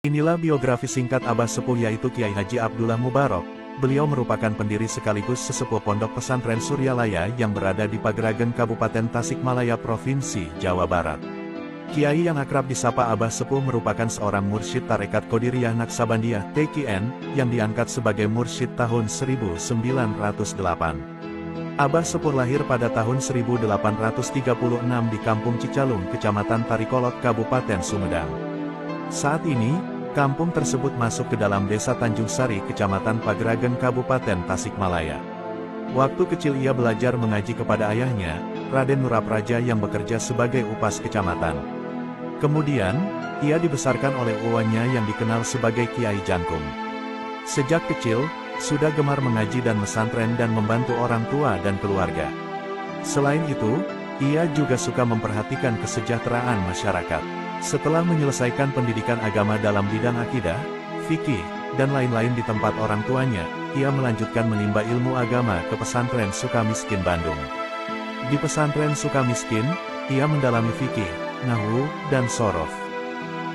Inilah biografi singkat Abah Sepuh yaitu Kiai Haji Abdullah Mubarak. Beliau merupakan pendiri sekaligus sesepuh Pondok Pesantren Suryalaya yang berada di Pageragen Kabupaten Tasikmalaya Provinsi Jawa Barat. Kiai yang akrab disapa Abah Sepuh merupakan seorang mursyid Tarekat Qadiriyah Naqsabandiyah (TQN) yang diangkat sebagai mursyid tahun 1908. Abah Sepuh lahir pada tahun 1836 di Kampung Cicalung, Kecamatan Tarikolot, Kabupaten Sumedang. Saat ini, kampung tersebut masuk ke dalam Desa Tanjung Sari, Kecamatan Pageragen, Kabupaten Tasikmalaya. Waktu kecil ia belajar mengaji kepada ayahnya, Raden Nurapraja yang bekerja sebagai upas kecamatan. Kemudian, ia dibesarkan oleh uwannya yang dikenal sebagai Kiai Jangkung. Sejak kecil, sudah gemar mengaji dan mesantren dan membantu orang tua dan keluarga. Selain itu, ia juga suka memperhatikan kesejahteraan masyarakat. Setelah menyelesaikan pendidikan agama dalam bidang akidah, fikih, dan lain-lain di tempat orang tuanya, ia melanjutkan menimba ilmu agama ke pesantren Sukamiskin Bandung. Di pesantren Sukamiskin, ia mendalami fikih, nahwu, dan shorof.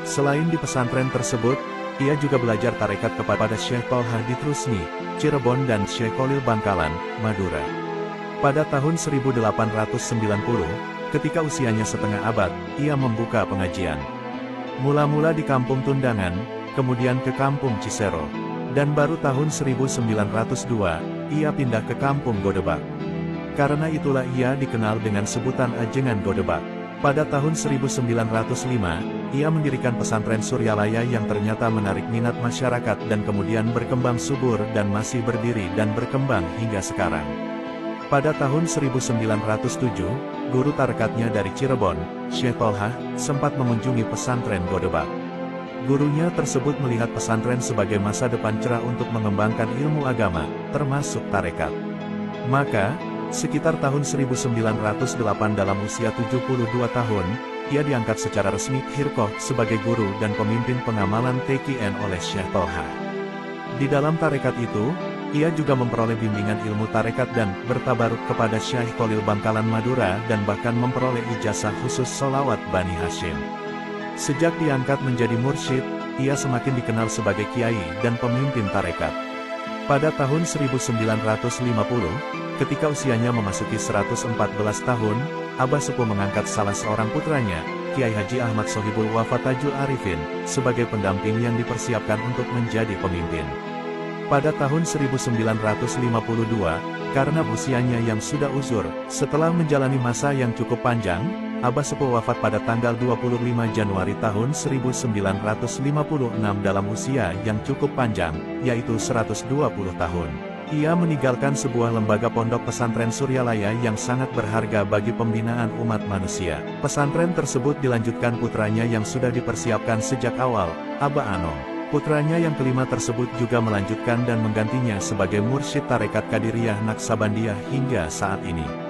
Selain di pesantren tersebut, ia juga belajar tarekat kepada Syekh Tolha di Trusmi, Cirebon dan Syekh Khalil Bangkalan, Madura. Pada tahun 1890, ketika usianya setengah abad, ia membuka pengajian. Mula-mula di Kampung Tundangan, kemudian ke Kampung Cisero, dan baru tahun 1902, ia pindah ke Kampung Godebak. Karena itulah ia dikenal dengan sebutan Ajengan Godebak. Pada tahun 1905, ia mendirikan pesantren Suryalaya yang ternyata menarik minat masyarakat dan kemudian berkembang subur dan masih berdiri dan berkembang hingga sekarang. Pada tahun 1907, guru tarekatnya dari Cirebon, Syekh Tolha, sempat mengunjungi pesantren Godebak. Gurunya tersebut melihat pesantren sebagai masa depan cerah untuk mengembangkan ilmu agama, termasuk tarekat. Maka, sekitar tahun 1908 dalam usia 72 tahun, ia diangkat secara resmi Hirqoh sebagai guru dan pemimpin pengamalan TQN oleh Syekh Tolha. Di dalam tarekat itu, ia juga memperoleh bimbingan ilmu tarekat dan bertabaruk kepada Syekh Khalil Bangkalan Madura dan bahkan memperoleh ijazah khusus sholawat Bani Hashim. Sejak diangkat menjadi mursyid, ia semakin dikenal sebagai kiai dan pemimpin tarekat. Pada tahun 1950, ketika usianya memasuki 114 tahun, Abah Sepuh mengangkat salah seorang putranya, Kiai Haji Ahmad Sohibul Wafa Tajul Arifin, sebagai pendamping yang dipersiapkan untuk menjadi pemimpin. Pada tahun 1952, karena usianya yang sudah uzur, setelah menjalani masa yang cukup panjang, Abah Sepuh wafat pada tanggal 25 Januari tahun 1956 dalam usia yang cukup panjang, yaitu 120 tahun. Ia meninggalkan sebuah lembaga pondok pesantren Suryalaya yang sangat berharga bagi pembinaan umat manusia. Pesantren tersebut dilanjutkan putranya yang sudah dipersiapkan sejak awal, Abah Anom. Putranya yang kelima tersebut juga melanjutkan dan menggantinya sebagai mursyid tarekat Qadiriyah Naqsabandiyah hingga saat ini.